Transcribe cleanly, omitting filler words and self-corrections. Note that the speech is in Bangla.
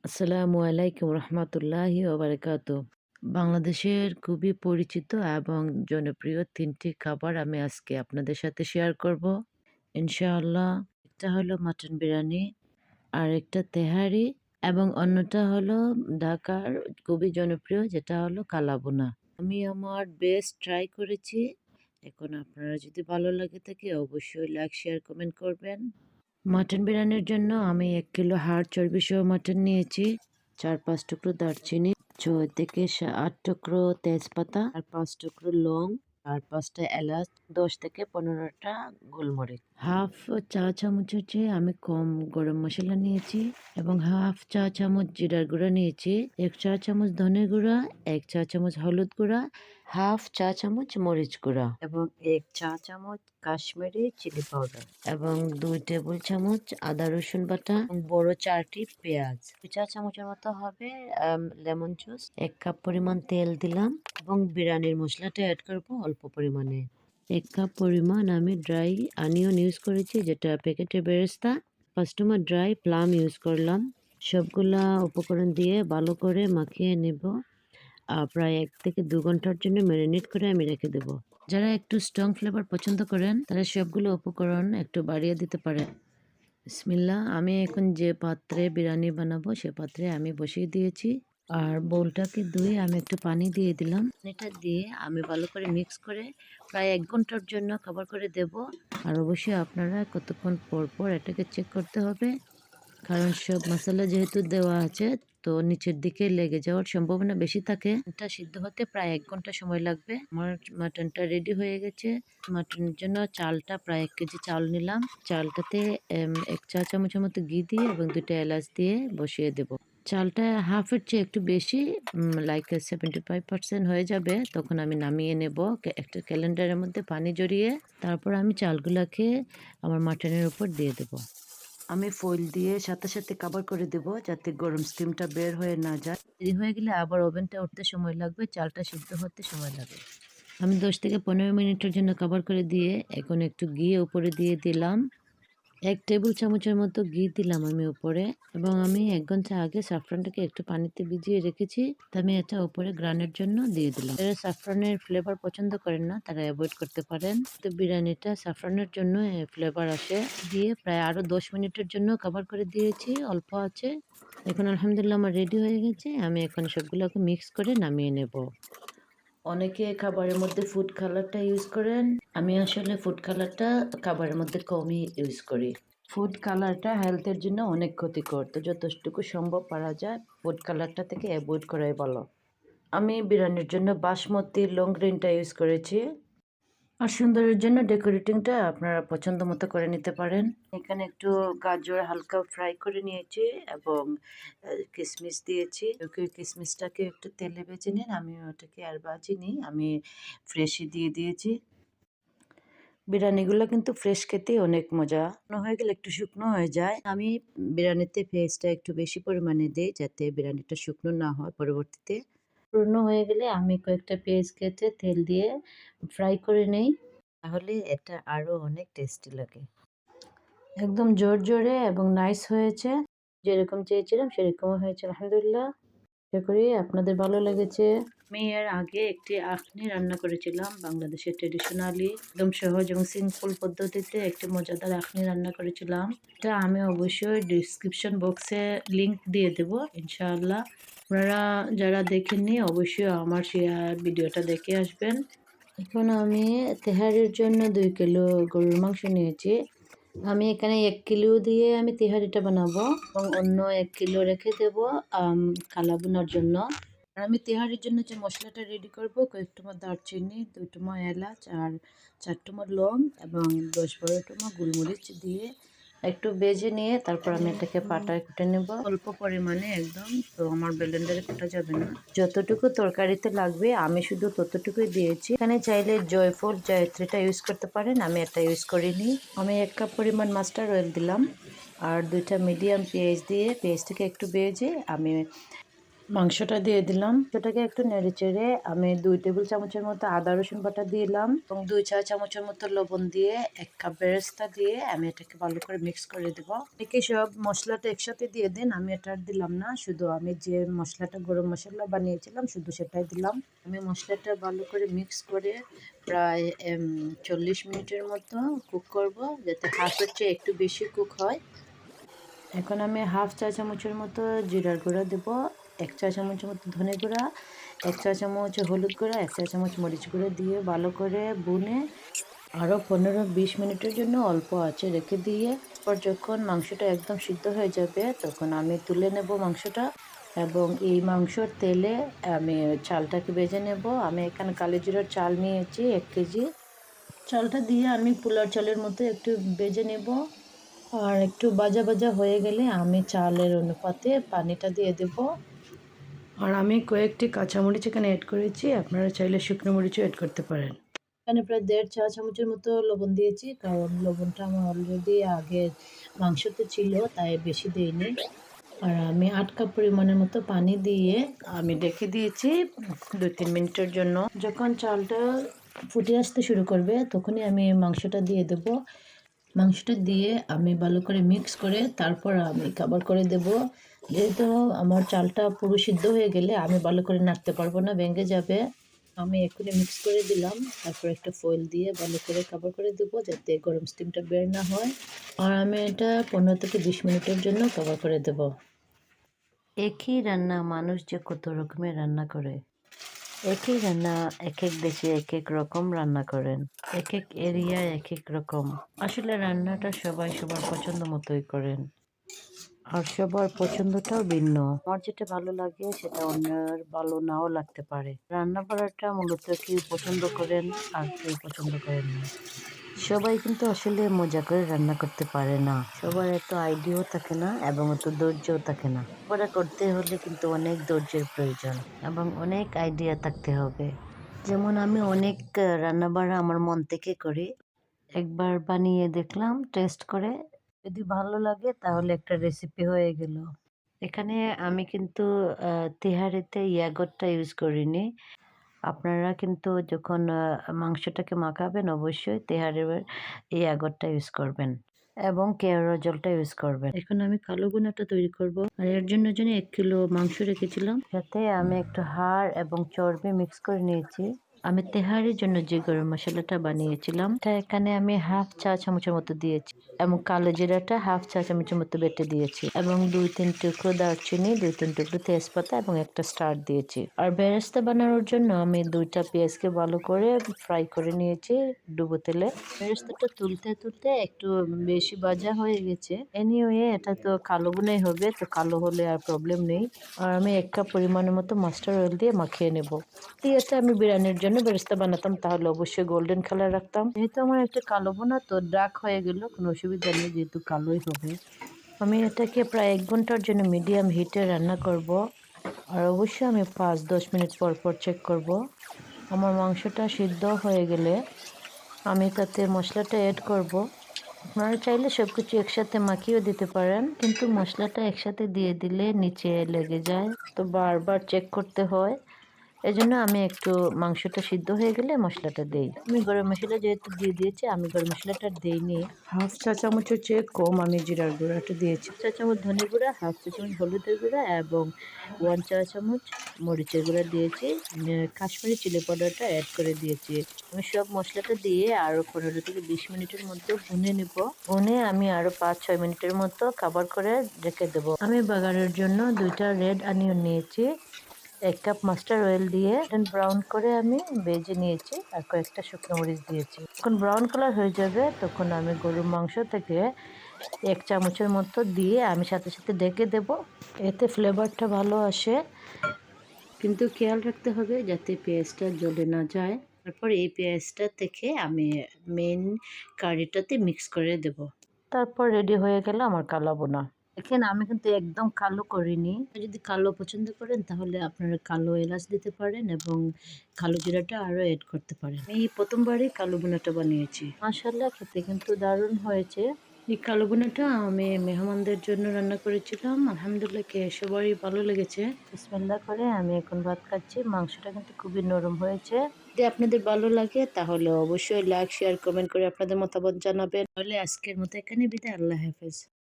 আসসালামু আলাইকুম রহমতুল্লাহি ওবারাকাতু। বাংলাদেশের খুবই পরিচিত এবং জনপ্রিয় ৩টি খাবার আমি আজকে আপনাদের সাথে শেয়ার করব। ইনশাআল্লাহ একটা হলো মাটন বিরিয়ানি, আরেকটা তেহারি এবং অন্যটা হলো ঢাকার খুবই জনপ্রিয় যেটা হলো কালাভুনা। আমি আমার বেস্ট ট্রাই করেছি। এখন আপনারা যদি ভালো লাগে থাকে অবশ্যই লাইক, শেয়ার, কমেন্ট করবেন। মাটন বিরিয়ানির জন্য আমি ১ কিলো হাড় চর্বি সহ মাটন নিয়েছি, ৪-৫ টুকরো দারচিনি, ৬ থেকে ৮ টুকরো তেজপাতা, আর ৫ টুকরো লং, আর ৫টা এলাচ, ১০ থেকে ১৫টা গোলমরিচ। হাফ চা চামচ হচ্ছে আমি কম গরম মশলা নিয়েছি এবং হাফ চা চামচ জিরার গুঁড়া নিয়েছি, ১ চা চামচ ধনে গুঁড়া, ১ চা চামচ হলুদ গুঁড়া, হাফ চা চামচ মরিচ গুঁড়া এবং ১ চা চামচ কাশ্মীরি চিলি পাউডার এবং ২ টেবিল চামচ আদা রসুন বাটা, বড় ৪টি পেঁয়াজ, ২ চা চামচের মতো হবে লেমন জুস, ১ কাপ পরিমাণ তেল দিলাম এবং বিরিয়ানির মশলাটা অ্যাড করব অল্প পরিমাণে। ১ কাপ পরিমাণ আমি ড্রাই অনিয়ন ইউজ করেছি, যেটা প্যাকেটে বেরেস্তা। কাস্টমার ড্রাই প্লাম ইউজ করলাম। সবগুলা উপকরণ দিয়ে ভালো করে মাখিয়ে নেব। প্রায় ১ থেকে ২ ঘন্টার জন্য ম্যারিনেট করে আমি রেখে দেব। যারা একটু স্ট্রং ফ্লেভার পছন্দ করেন তারা সবগুলো উপকরণ একটু বাড়িয়ে দিতে পারেন। বিসমিল্লাহ, আমি এখন যে পাত্রে বিরিয়ানি বানাবো সে পাত্রে আমি বসিয়ে দিয়েছি আর বোলটাকে ধুয়ে আমি একটু পানি দিয়ে দিলাম। পানিটা দিয়ে আমি ভালো করে মিক্স করে প্রায় ১ ঘন্টার জন্য কভার করে দেব। আর অবশ্যই আপনারা কতক্ষণ পর পর এটাকে চেক করতে হবে, কারণ সব মশলা যেহেতু দেওয়া আছে তো নিচের দিকে লেগে যাওয়ার সম্ভাবনা বেশি থাকে। এটা সিদ্ধ হতে প্রায় ১ ঘন্টা সময় লাগবে। আমার মাটনটা রেডি হয়ে গেছে। মাটনের জন্য চালটা প্রায় ১ কেজি চাল নিলাম। চালটাতে ১ চা চামচের মতো ঘি দিয়ে এবং ২টা এলাচ দিয়ে বসিয়ে দেব। চালটা হাফের চেয়ে একটু বেশি, লাইক 75% হয়ে যাবে, তখন আমি নামিয়ে নেব একটা ক্যালেন্ডারের মধ্যে পানি জড়িয়ে। তারপর আমি চালগুলাকে আমার মাটনের উপর দিয়ে দেব। আমি ফয়েল দিয়ে সাথে সাথে কভার করে দেব যাতে গরম স্টিমটা বের হয়ে না যায়। দেরি হয়ে গেলে আবার ওভেনটা উঠতে সময় লাগবে, চালটা সিদ্ধ হতে সময় লাগে। আমি ১০ থেকে ১৫ মিনিটের জন্য কভার করে দিয়ে এখন একটু ঘি উপরে দিয়ে দিলাম। ১ টেবিল চামচের মতো ঘি দিলাম আমি উপরে এবং আমি ১ ঘন্টা আগে সাফরানটাকে একটু পানিতে ভিজিয়ে রেখেছি। তো আমি এটা উপরে গ্রানের জন্য দিয়ে দিলাম। যারা সাফরানের ফ্লেভার পছন্দ করেন না তারা অ্যাভয়েড করতে পারেন। তো বিরিয়ানিটা সাফরানের জন্য ফ্লেভার আসে। দিয়ে প্রায় আরো ১০ মিনিটের জন্য কভার করে দিয়েছি অল্প আছে। এখন আলহামদুলিল্লাহ আমার রেডি হয়ে গেছে। আমি এখন সবগুলোকে মিক্স করে নামিয়ে নেব। অনেকে খাবারের মধ্যে ফুড কালারটা ইউজ করেন। আমি আসলে ফুড কালারটা খাবারের মধ্যে কমই ইউজ করি। ফুড কালারটা হেলথের জন্য অনেক ক্ষতিকর, তো যতটুকু সম্ভব পারা যায় ফুড কালারটা থেকে অ্যাভয়েড করাই ভালো। আমি বিরিয়ানির জন্য বাসমতি লং গ্রিনটা ইউজ করেছি। আর সুন্দরের জন্য ডেকোরেটিংটা আপনারা পছন্দ মতো করে নিতে পারেন। এখানে একটু গাজর হালকা ফ্রাই করে নিয়েছি এবং কিশমিশ দিয়েছি। কিশমিশটাকে একটু তেলে ভেজে নিন, আমি ওটাকে আর ভাজিনি, আমি ফ্রেশই দিয়ে দিয়েছি। বিরিয়ানিগুলো কিন্তু ফ্রেশ খেতে অনেক মজা। হয়ে গেলে একটু শুকনো হয়ে যায়। আমি বিরিয়ানিতে পেঁয়াজটা একটু বেশি পরিমাণে দিই যাতে বিরিয়ানিটা শুকনো না হয় পরবর্তীতে। শুকনো হয়ে গেলে আমি কয়েকটা পেঁয়াজ কেটে তেল দিয়ে ফ্রাই করে নেই, তাহলে এটা আরো অনেক টেস্টি লাগে। একদম জোরে এবং নাইস হয়েছে। যেরকম চেয়েছিলাম সেরকম হয়েছে আলহামদুলিল্লাহ। আশা করি আপনাদের ভালো লেগেছে। আমি এর আগে একটি আখনি রান্না করেছিলাম বাংলাদেশের ট্রেডিশনালি একদম সহজ এবং সিম্পল পদ্ধতিতে একটি মজাদার আখনি রান্না করেছিলাম। এটা আমি অবশ্যই ডিসক্রিপশন বক্সে লিংক দিয়ে দেব ইনশাআল্লাহ। আপনারা যারা দেখেননি অবশ্যই আমার শেয়ার ভিডিওটা দেখে আসবেন। এখন আমি তেহারির জন্য ২ কিলো গরুর মাংস নিয়েছি। আমি এখানে ১ কিলো দিয়ে আমি তেহারিটা বানাবো এবং অন্য ১ কিলো রেখে দেবো কালাভুনার জন্য। আর আমি তেহারির জন্য যে মশলাটা রেডি করবো, কয়েক টুকরো দারচিনি, ২ টুকরো এলাচ আর ৪ টুকরো লং এবং ১০-১২ টুকরো গোলমরিচ দিয়ে একটু ভেজে নিয়ে তারপর আমি এটাকে পাটায় কুটে নেব অল্প পরিমাণে একদম। তো আমার ব্লেন্ডারে কুটা যাবে না, যতটুকু তরকারিতে লাগবে আমি শুধু ততটুকুই দিয়েছি। এখানে চাইলে জয়ফল জায়ত্রীটা ইউজ করতে পারেন, আমি এটা ইউজ করিনি। আমি ১ কাপ পরিমাণ মাস্টার্ড অয়েল দিলাম আর ২টা মিডিয়াম পেঁয়াজ দিয়ে পেঁয়াজটাকে একটু ভেজে আমি মাংসটা দিয়ে দিলাম। সেটাকে একটু নেড়ে চেড়ে আমি 2 টেবিল চামচের মতো আদা রসুন বাটা দিলাম এবং 2 চা চামচের মতো লবণ দিয়ে 1 কাপ বেরেস্তা দিয়ে আমি এটাকে ভালো করে মিক্স করে দেব। একে সব মশলাটা একসাথে দিয়ে দিন, আমি এটা আর দিলাম না, শুধু আমি যে মশলাটা গরম মশলা বানিয়েছিলাম শুধু সেটাই দিলাম। আমি মশলাটা ভালো করে মিক্স করে প্রায় 40 মিনিটের মতো কুক করব, যাতে হাফের চেয়ে একটু বেশি কুক হয়। এখন আমি হাফ চা চামচের মতো জিরার গুঁড়া দেব, 1 চা চামচের মতো ধনে গুঁড়া, 1 চা চামচ হলুদ গুঁড়া, 1 চা চামচ মরিচ গুঁড়া দিয়ে ভালো করে ভুনে আরও 15-20 মিনিটের জন্য অল্প আঁচে রেখে দিয়ে পর যখন মাংসটা একদম সিদ্ধ হয়ে যাবে তখন আমি তুলে নেব মাংসটা এবং এই মাংসর তেলে আমি চালটাকে ভেজে নেব। আমি এখানে কালিজিরার চাল নিয়েছি 1 কেজি। চালটা দিয়ে আমি পোলার চালের মতো একটু ভেজে নেব। আর একটু ভাজা ভাজা হয়ে গেলে আমি চালের অনুপাতে পানিটা দিয়ে দেব। আর আমি কয়েকটি কাঁচামরিচ এখানে অ্যাড করেছি, আপনারা চাইলে শুকনো মরিচও অ্যাড করতে পারেন। এখানে প্রায় 1.5 চা চামচের মতো লবণ দিয়েছি, কারণ লবণটা আমার অলরেডি আগে মাংসতে ছিল তাই বেশি দিইনি। আর আমি 8 কাপ পরিমাণের মতো পানি দিয়ে আমি রেখে দিয়েছি 2-3 মিনিটের জন্য। যখন চালটা ফুটে আসতে শুরু করবে তখনই আমি মাংসটা দিয়ে দেব। মাংসটা দিয়ে আমি ভালো করে মিক্স করে তারপর আমি কভার করে দেব। যেহেতু আমার চালটা পুরো সিদ্ধ হয়ে গেলে আমি ভালো করে নাড়তে পারবো না, ভেঙে যাবে। আমি এক্ষুনি মিক্স করে দিলাম, তারপর একটা ফয়েল দিয়ে ভালো করে কভার করে দেবো যাতে গরম স্টিমটা বের না হয়। আর আমি এটা 15-20 মিনিটের জন্য কভার করে দেব। একই রান্না মানুষ যে কত রকমের রান্না করে, একই রান্না এক এক দেশে এক এক রকম রান্না করেন, এক এক এরিয়ায় এক এক রকম। আসলে রান্নাটা সবাই সবার পছন্দ মতোই করেন আর সবার পছন্দটাও ভিন্ন। আমার যেটা ভালো লাগে সেটা অন্যের ভালো নাও লাগতে পারে। রান্না করাটা মূলত কেউ পছন্দ করেন আর কেউ পছন্দ করেন না। সবাই কিন্তু আসলে মজা করে রান্না করতে পারে না, সবার এত আইডিয়াও থাকে না এবং এত ধৈর্যও থাকে না। ওরা করতে হলে কিন্তু অনেক ধৈর্যের প্রয়োজন এবং অনেক আইডিয়া থাকতে হবে। যেমন আমি অনেক রান্না বান্না আমার মন থেকে করি, একবার বানিয়ে দেখলাম টেস্ট করে, যদি ভালো লাগে তাহলে একটা রেসিপি হয়ে গেল। এখানে আমি কিন্তু তেহারিতে ইয়াগরটা ইউজ করিনি। আপনারা কিন্তু যখন মাংসটাকে মাখাবেন অবশ্যই তেহারির ইয়াগরটা ইউজ করবেন এবং কেওড়া জলটা ইউজ করবেন। এখন আমি কালো ভুনাটা তৈরি করব। আর এর জন্য 1 কিলো মাংস রেখেছিলাম, সাথে আমি একটু হাড় এবং চর্বি মিক্স করে নিয়েছি। আমি তেহারির জন্য যে গরম মশলাটা বানিয়েছিলাম তা এখানে আমি হাফ চা চামচের মতো দিয়েছি এবং কালো জিরাটা হাফ চা চামচের মতো বেটে দিয়েছি এবং 2-3 টুকরো দারচিনি, 2-3 টুকরো তেজপাতা এবং একটা স্টার দিয়েছি। আর বেরেস্তা বানানোর জন্য আমি 2টা পেঁয়াজকে ভালো করে ফ্রাই করে নিয়েছি ডুবো তেলে। বেরেস্তাটা তুলতে তুলতে একটু বেশি ভাজা হয়ে গেছে। এনিওয়ে এটা তো কালো ভুনাই হবে, তো কালো হলে আর প্রবলেম নেই। আর আমি 1 কাপ পরিমাণের মতো মাস্টার্ড অয়েল দিয়ে মাখিয়ে নেব। দিয়েতে আমি বিরিয়ানির জন্য বেরেস্তা বানাতাম তাহলে অবশ্যই গোল্ডেন কালার রাখতাম। যেহেতু আমার একটা কালো বোনা তো ডার্ক হয়ে গেল, কোনো অসুবিধা নেই, যেহেতু কালোই হবে। আমি এটাকে প্রায় 1 ঘন্টার জন্য মিডিয়াম হিটে রান্না করব। আর অবশ্যই আমি 5-10 মিনিট পর পর চেক করব। আমার মাংসটা সিদ্ধ হয়ে গেলে আমি তাতে মশলাটা অ্যাড করব। আপনারা চাইলে সব কিছু একসাথে মাখিয়েও দিতে পারেন, কিন্তু মশলাটা একসাথে দিয়ে দিলে নিচে লেগে যায়, তো বারবার চেক করতে হয়। এজন্য আমি একটু মাংসটা সিদ্ধ হয়ে গেলে মশলাটা দেই। আমি গরম মশলা যেহেতু দিয়ে দিয়েছি, আমি গরম মশলাটা দেইনি। হাফ চা চামচের চেয়ে কম আমি জিরার গুঁড়াটা দিয়েছি, চা চামচ ধনে গুঁড়া, হাফ চা চামচ হলুদের গুঁড়া এবং 1 চা চামচ মরিচের গুঁড়া দিয়েছি। কাশ্মীরি চিলি পাউডারটা অ্যাড করে দিয়েছি। আমি সব মশলাটা দিয়ে আরো 15-20 মিনিটের মতো ভুনে নিব। ভুনে আমি আরো 5-6 মিনিটের মতো কভার করে রেখে দেবো। আমি বাগারের জন্য 2টা রেড অনিয়ন নিয়েছি, 1 কাপ মাস্টার্ড অয়েল দিয়ে ব্রাউন করে আমি ভেজে নিয়েছি আর কয়েকটা শুকনো মরিচ দিয়েছি। যখন ব্রাউন কালার হয়ে যাবে তখন আমি গরুর মাংস থেকে 1 চামচের মতো দিয়ে আমি সাথে সাথে ঢেকে দেব, এতে ফ্লেভারটা ভালো আসে। কিন্তু খেয়াল রাখতে হবে যাতে পেঁয়াজটা জ্বলে না যায়। তারপর এই পেঁয়াজটা থেকে আমি মেন কারিটাতে মিক্স করে দেব। তারপর রেডি হয়ে গেল আমার কালো বোনা। দেখেন আমি কিন্তু একদম কালো করিনি। যদি কালো পছন্দ করেন তাহলে আপনারা কালো এলাচ দিতে পারেন এবং কালো জিরাটা আরো এড করতে পারেন। আমি প্রথমবারই কালো বোনাটা বানিয়েছি। মাশাআল্লাহ, খেতে কিন্তু দারুণ হয়েছে। এই কালো ভুনাটা আমি মেহমানদের জন্য রান্না করেছিলাম। আলহামদুলিল্লাহ খেয়ে সবারই ভালো লেগেছে। বিসমিল্লাহ করে আমি এখন ভাত খাচ্ছি। মাংসটা কিন্তু খুবই নরম হয়েছে। যদি আপনাদের ভালো লাগে তাহলে অবশ্যই লাইক, শেয়ার, কমেন্ট করে আপনাদের মতামত জানাবেন। তাহলে আজকের মতো এখানে বিদায়। আল্লাহ হাফেজ।